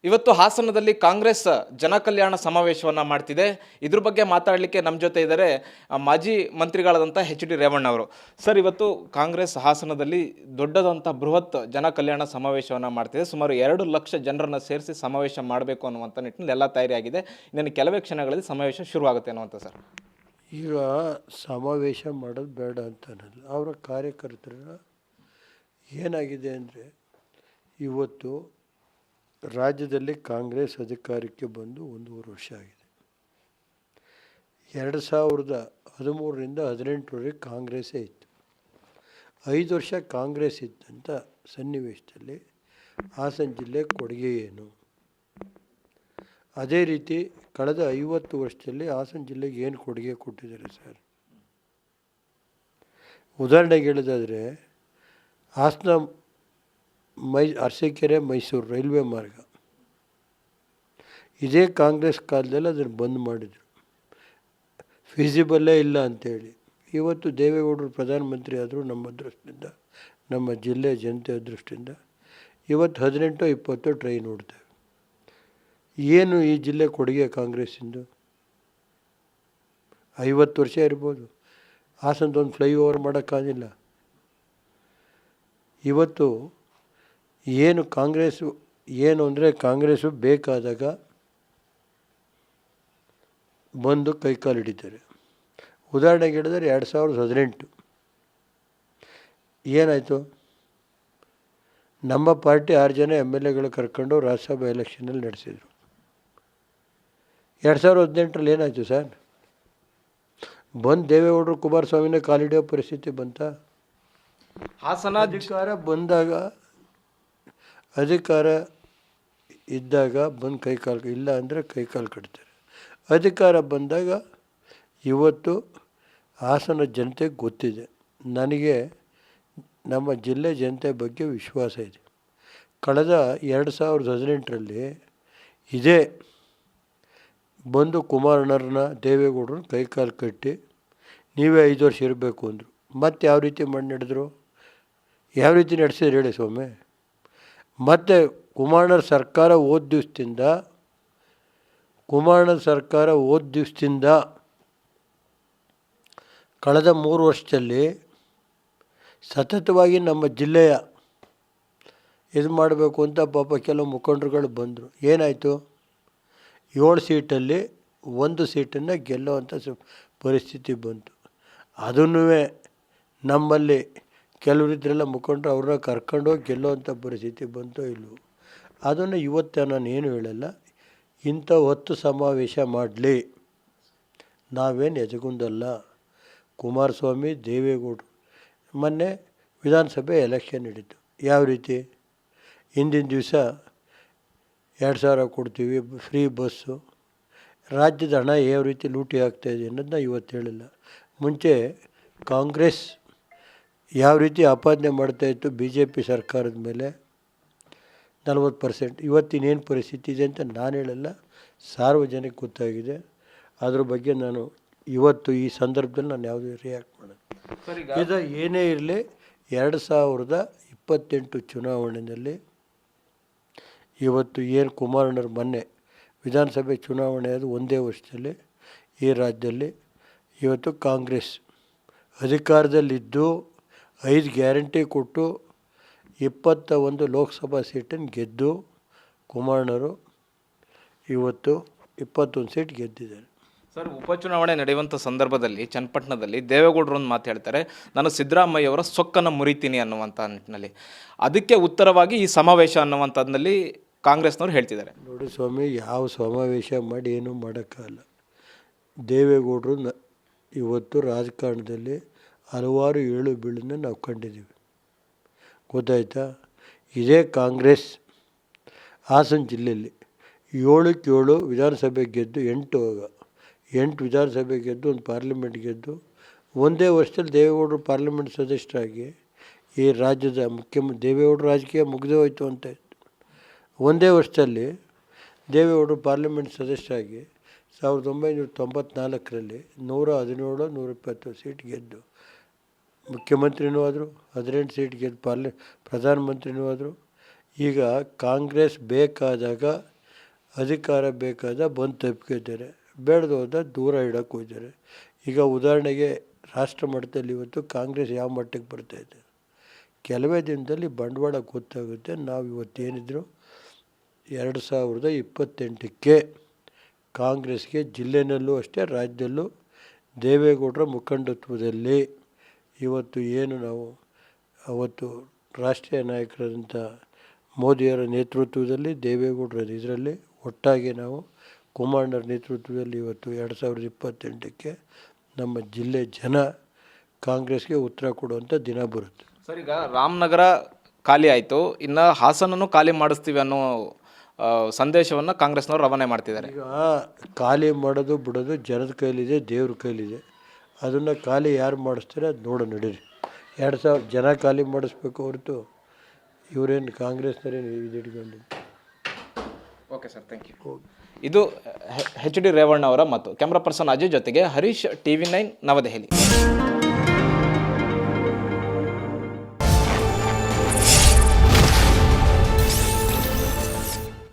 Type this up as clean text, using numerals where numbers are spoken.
ಇವತ್ತು ಹಾಸನದಲ್ಲಿ ಕಾಂಗ್ರೆಸ್ ಜನಕಲ್ಯಾಣ ಸಮಾವೇಶವನ್ನು ಮಾಡ್ತಿದೆ. ಇದ್ರ ಬಗ್ಗೆ ಮಾತಾಡಲಿಕ್ಕೆ ನಮ್ಮ ಜೊತೆ ಇದ್ದಾರೆ ಮಾಜಿ ಮಂತ್ರಿಗಳಾದಂಥ H.D. ರೇವಣ್ಣ ಅವರು. ಸರ್, ಇವತ್ತು ಕಾಂಗ್ರೆಸ್ ಹಾಸನದಲ್ಲಿ ದೊಡ್ಡದಂಥ ಬೃಹತ್ ಜನಕಲ್ಯಾಣ ಸಮಾವೇಶವನ್ನು ಮಾಡ್ತಿದೆ. ಸುಮಾರು 2 ಲಕ್ಷ ಜನರನ್ನು ಸೇರಿಸಿ ಸಮಾವೇಶ ಮಾಡಬೇಕು ಅನ್ನುವಂಥ ನಿಟ್ಟಿನಲ್ಲಿ ಎಲ್ಲ ತಯಾರಿಯಾಗಿದೆ. ಇನ್ನೇನು ಕೆಲವೇ ಕ್ಷಣಗಳಲ್ಲಿ ಸಮಾವೇಶ ಶುರುವಾಗುತ್ತೆ ಅನ್ನುವಂಥ ಸರ್. ಈಗ ಸಮಾವೇಶ ಮಾಡೋದು ಬೇಡ ಅಂತನಲ್ಲ, ಅವರ ಕಾರ್ಯಕರ್ತರ ಏನಾಗಿದೆ ಅಂದರೆ, ಇವತ್ತು ರಾಜ್ಯದಲ್ಲಿ ಕಾಂಗ್ರೆಸ್ ಅಧಿಕಾರಕ್ಕೆ ಬಂದು 1.5 ವರ್ಷ ಆಗಿದೆ. 2013ರಿಂದ 18ರವರೆಗೆ ಕಾಂಗ್ರೆಸ್ಸೇ ಇತ್ತು. 5 ವರ್ಷ ಕಾಂಗ್ರೆಸ್ ಇದ್ದಂಥ ಸನ್ನಿವೇಶದಲ್ಲಿ ಹಾಸನ ಜಿಲ್ಲೆ ಕೊಡುಗೆ ಏನು? ಅದೇ ರೀತಿ ಕಳೆದ 50 ವರ್ಷದಲ್ಲಿ ಹಾಸನ ಜಿಲ್ಲೆಗೆ ಏನು ಕೊಡುಗೆ ಕೊಟ್ಟಿದ್ದಾರೆ ಸರ್? ಉದಾಹರಣೆಗೆ ಹೇಳೋದಾದರೆ, ಹಾಸನ ಅರಸೀಕೆರೆ ಮೈಸೂರು ರೈಲ್ವೆ ಮಾರ್ಗ ಇದೇ ಕಾಂಗ್ರೆಸ್ ಕಾಲದಲ್ಲಿ ಅದನ್ನು ಬಂದ್ ಮಾಡಿದರು, ಫೀಸಿಬಲ್ಲೇ ಇಲ್ಲ ಅಂಥೇಳಿ. ಇವತ್ತು ದೇವೇಗೌಡರು ಪ್ರಧಾನಮಂತ್ರಿ ಆದರೂ ನಮ್ಮ ದೃಷ್ಟಿಯಿಂದ, ನಮ್ಮ ಜಿಲ್ಲೆ ಜನತೆ ದೃಷ್ಟಿಯಿಂದ ಇವತ್ತು 18-20 ಟ್ರೈನ್ ಓಡ್ತವೆ. ಏನು ಈ ಜಿಲ್ಲೆ ಕೊಡುಗೆ ಕಾಂಗ್ರೆಸ್ಸಿಂದು? 50 ವರ್ಷ ಇರ್ಬೋದು, ಹಾಸನದೊಂದು ಫ್ಲೈಓವರ್ ಮಾಡೋಕ್ಕಾಗಿಲ್ಲ. ಇವತ್ತು ಏನು ಕಾಂಗ್ರೆಸ್ಸು ಏನು ಅಂದರೆ, ಕಾಂಗ್ರೆಸ್ಸು ಬೇಕಾದಾಗ ಬಂದು ಕೈಕಾಲು ಹಿಡಿತಾರೆ. ಉದಾಹರಣೆಗೆ ಹೇಳಿದರೆ 2018 ಏನಾಯಿತು? ನಮ್ಮ ಪಾರ್ಟಿ 6 ಜನ MLAಗಳು ಕರ್ಕೊಂಡು ರಾಜ್ಯಸಭಾ ಎಲೆಕ್ಷನಲ್ಲಿ ನಡೆಸಿದರು. 2018ರಲ್ಲಿ ಏನಾಯಿತು ಸರ್? ಬಂದು ದೇವೇಗೌಡರು ಕುಮಾರಸ್ವಾಮಿನೇ ಕಾಲಿಡಿಯೋ ಪರಿಸ್ಥಿತಿ ಬಂತ? ಹಾಸನ ಅಧಿಕಾರ ಇದ್ದಾಗ ಬಂದು ಕೈಕಾಲು, ಇಲ್ಲ ಅಂದರೆ ಕೈಕಾಲು ಕಟ್ತಾರೆ. ಅಧಿಕಾರ ಬಂದಾಗ ಇವತ್ತು ಹಾಸನ ಜನತೆಗೆ ಗೊತ್ತಿದೆ. ನನಗೆ ನಮ್ಮ ಜಿಲ್ಲೆ ಜನತೆ ಬಗ್ಗೆ ವಿಶ್ವಾಸ ಇದೆ. ಕಳೆದ 2018ರಲ್ಲಿ ಇದೇ ಬಂದು ಕುಮಾರಣ್ಣರನ್ನ ದೇವೇಗೌಡರನ್ನ ಕೈಕಾಲು ಕಟ್ಟಿ ನೀವೇ 5 ವರ್ಷ ಇರಬೇಕು ಅಂದರು. ಮತ್ತು ಯಾವ ರೀತಿ ಮಾಡಿ ನಡೆದ್ರು? ಯಾವ ರೀತಿ ನಡೆಸಿದ್ರು ಹೇಳಿ ಸ್ವಾಮಿ? ಮತ್ತು ಕುಮಾರಣ್ಣರ ಸರ್ಕಾರ ಹೋದ ದಿವಸದಿಂದ ಕಳೆದ 3 ವರ್ಷದಲ್ಲಿ ಸತತವಾಗಿ ನಮ್ಮ ಜಿಲ್ಲೆಯ ಇದು ಮಾಡಬೇಕು ಅಂತ ಪಾಪ ಕೆಲವು ಮುಖಂಡರುಗಳು ಬಂದರು. ಏನಾಯಿತು? 7 ಸೀಟಲ್ಲಿ 1 ಸೀಟನ್ನು ಗೆಲ್ಲುವಂಥ ಪರಿಸ್ಥಿತಿ ಬಂತು. ಅದನ್ನೂ ನಮ್ಮಲ್ಲಿ ಕೆಲವರಿದ್ರೆಲ್ಲ ಮುಖಂಡರು ಅವ್ರನ್ನ ಕರ್ಕೊಂಡೋಗಿ ಗೆಲ್ಲುವಂಥ ಪರಿಸ್ಥಿತಿ ಬಂತೋ ಇಲ್ಲವೋ, ಅದನ್ನು ಇವತ್ತು ನಾನು ಏನು ಹೇಳಲ್ಲ. ಇಂಥ 10 ಸಮಾವೇಶ ಮಾಡಲಿ, ನಾವೇನು ಎಜಗುಂದಲ್ಲ. ಕುಮಾರಸ್ವಾಮಿ, ದೇವೇಗೌಡರು ಮೊನ್ನೆ ವಿಧಾನಸಭೆ ಎಲೆಕ್ಷನ್ ನಡೀತು. ಯಾವ ರೀತಿ? ಹಿಂದಿನ ದಿವಸ 2,000 ಕೊಡ್ತೀವಿ, ಫ್ರೀ ಬಸ್ಸು, ರಾಜ್ಯದ ಹಣ ಯಾವ ರೀತಿ ಲೂಟಿ ಆಗ್ತಾಯಿದೆ ಅನ್ನೋದನ್ನ ಇವತ್ತು ಹೇಳಿಲ್ಲ. ಮುಂಚೆ ಕಾಂಗ್ರೆಸ್ ಯಾವ ರೀತಿ ಆಪಾದನೆ ಮಾಡ್ತಾಯಿತ್ತು BJP ಸರ್ಕಾರದ ಮೇಲೆ 40%, ಇವತ್ತಿನೇನು ಪರಿಸ್ಥಿತಿ ಇದೆ ಅಂತ ನಾನು ಹೇಳಲ್ಲ, ಸಾರ್ವಜನಿಕ ಗೊತ್ತಾಗಿದೆ. ಅದ್ರ ಬಗ್ಗೆ ನಾನು ಇವತ್ತು ಈ ಸಂದರ್ಭದಲ್ಲಿ ನಾನು ಯಾವುದೇ ರಿಯಾಕ್ಟ್ ಮಾಡೋದು. ಇದು ಏನೇ ಇರಲಿ, 2028 ಚುನಾವಣೆಯಲ್ಲಿ ಇವತ್ತು ಏನು ಕುಮಾರಣ್ಣರು ಮೊನ್ನೆ ವಿಧಾನಸಭೆ ಚುನಾವಣೆ ಅದು 1 ವರ್ಷದಲ್ಲಿ ಈ ರಾಜ್ಯದಲ್ಲಿ ಇವತ್ತು ಕಾಂಗ್ರೆಸ್ ಅಧಿಕಾರದಲ್ಲಿದ್ದು 5 ಗ್ಯಾರಂಟಿ ಕೊಟ್ಟು 21 ಲೋಕಸಭಾ ಸೀಟನ್ನು ಗೆದ್ದು ಕುಮಾರಣ್ಣರು ಇವತ್ತು 21 ಸೀಟ್ ಗೆದ್ದಿದ್ದಾರೆ. ಸರ್, ಉಪಚುನಾವಣೆ ನಡೆಯುವಂಥ ಸಂದರ್ಭದಲ್ಲಿ ಚನ್ನಪಟ್ಟಣದಲ್ಲಿ ದೇವೇಗೌಡರು ಒಂದು ಮಾತು ಹೇಳ್ತಾರೆ, ನಾನು ಸಿದ್ದರಾಮಯ್ಯವರ ಸೊಕ್ಕನ್ನು ಮುರಿತೀನಿ ಅನ್ನುವಂಥ ನಿಟ್ಟಿನಲ್ಲಿ. ಅದಕ್ಕೆ ಉತ್ತರವಾಗಿ ಈ ಸಮಾವೇಶ ಅನ್ನುವಂಥದ್ದಲ್ಲಿ ಕಾಂಗ್ರೆಸ್ನವ್ರು ಹೇಳ್ತಿದ್ದಾರೆ. ನೋಡಿ ಸ್ವಾಮಿ, ಯಾವ ಸಮಾವೇಶ ಮಾಡಿ ಏನೂ ಮಾಡೋಕ್ಕಾಗಲ್ಲ. ದೇವೇಗೌಡರು ಇವತ್ತು ರಾಜಕಾರಣದಲ್ಲಿ ಹಲವಾರು ಏಳು ಬೀಳನ್ನು ನಾವು ಕಂಡಿದ್ದೀವಿ, ಗೊತ್ತಾಯ್ತಾ? ಇದೇ ಕಾಂಗ್ರೆಸ್ ಹಾಸನ ಜಿಲ್ಲೆಯಲ್ಲಿ 7ಕ್ಕೆ 7 ವಿಧಾನಸಭೆ ಗೆದ್ದು 8 ವಿಧಾನಸಭೆ ಗೆದ್ದು 1 ಪಾರ್ಲಿಮೆಂಟ್ ಗೆದ್ದು 1 ವರ್ಷದಲ್ಲಿ ದೇವೇಗೌಡರು ಪಾರ್ಲಿಮೆಂಟ್ ಸದಸ್ಯರಾಗಿ ಈ ರಾಜ್ಯದ ಮುಖ್ಯಮಂತ್ರಿ. ದೇವೇಗೌಡರು ರಾಜಕೀಯ ಮುಗಿದೇ ಹೋಯ್ತು ಅಂತ ಇತ್ತು. 1 ವರ್ಷದಲ್ಲಿ ದೇವೇಗೌಡರು ಪಾರ್ಲಿಮೆಂಟ್ ಸದಸ್ಯರಾಗಿ 1994ರಲ್ಲಿ 117 120 ಸೀಟ್ ಗೆದ್ದು ಮುಖ್ಯಮಂತ್ರಿನೂ ಆದರು, 18 ಸೀಟ್ ಗೆದ್ದು ಪ್ರಧಾನಮಂತ್ರಿನೂ ಆದರು. ಈಗ ಕಾಂಗ್ರೆಸ್ ಬೇಕಾದಾಗ ಅಧಿಕಾರ ಬೇಕಾದ ಬಂದು ತಪ್ಪಿದ್ದಾರೆ, ಬೇಡದು ಹೋದ ದೂರ ಇಡೋಕ್ಕೆ ಹೋಗಿದ್ದಾರೆ. ಈಗ ಉದಾಹರಣೆಗೆ ರಾಷ್ಟ್ರ ಮಟ್ಟದಲ್ಲಿ ಇವತ್ತು ಕಾಂಗ್ರೆಸ್ ಯಾವ ಮಟ್ಟಕ್ಕೆ ಬರ್ತಾಯಿದೆ, ಕೆಲವೇ ದಿನದಲ್ಲಿ ಬಂಡವಾಳ ಗೊತ್ತಾಗುತ್ತೆ. ನಾವು ಇವತ್ತೇನಿದ್ರು 2028ಕ್ಕೆ ಕಾಂಗ್ರೆಸ್ಗೆ ಜಿಲ್ಲೆನಲ್ಲೂ ಅಷ್ಟೇ, ರಾಜ್ಯದಲ್ಲೂ ದೇವೇಗೌಡರ ಮುಖಂಡತ್ವದಲ್ಲಿ ಇವತ್ತು ಏನು ನಾವು ಅವತ್ತು ರಾಷ್ಟ್ರೀಯ ನಾಯಕರಾದಂಥ ಮೋದಿಯವರ ನೇತೃತ್ವದಲ್ಲಿ, ದೇವೇಗೌಡರ ಇದರಲ್ಲಿ ಒಟ್ಟಾಗಿ ನಾವು ಕುಮಾರಣ್ಣರ ನೇತೃತ್ವದಲ್ಲಿ ಇವತ್ತು 2028ಕ್ಕೆ ನಮ್ಮ ಜಿಲ್ಲೆ ಜನ ಕಾಂಗ್ರೆಸ್ಗೆ ಉತ್ತರ ಕೊಡುವಂಥ ದಿನ ಬರುತ್ತೆ. ಸರ್, ಈಗ ರಾಮನಗರ ಖಾಲಿ ಆಯಿತು, ಇನ್ನು ಹಾಸನನ್ನು ಖಾಲಿ ಮಾಡಿಸ್ತೀವಿ ಅನ್ನೋ ಸಂದೇಶವನ್ನು ಕಾಂಗ್ರೆಸ್ನವರು ರವಾನೆ ಮಾಡ್ತಿದ್ದಾರೆ. ಈಗ ಖಾಲಿ ಮಾಡೋದು ಬಿಡೋದು ಜನದ ಕೈಲಿದೆ, ದೇವ್ರ ಕೈಲಿದೆ. ಅದನ್ನು ಖಾಲಿ ಯಾರು ಮಾಡಿಸ್ತಾರೆ ಅದು ನೋಡೋ ನಡೀರಿ. 2000 ಜನ ಖಾಲಿ ಮಾಡಿಸ್ಬೇಕು ಹೊರತು ಇವರೇನು ಕಾಂಗ್ರೆಸ್ನವರೇನು ಇದು ಹಿಡ್ಕೊಂಡಿದ್ದು. Okay sir, thank you. ಇದು ಎಚ್ ಡಿ ರೇವಣ್ಣ ಅವರ ಮತ್ತು ಕ್ಯಾಮ್ರಾ ಪರ್ಸನ್ ಅಜಯ್ ಜೊತೆಗೆ ಹರೀಶ್, TV9 ನವದೆಹಲಿ.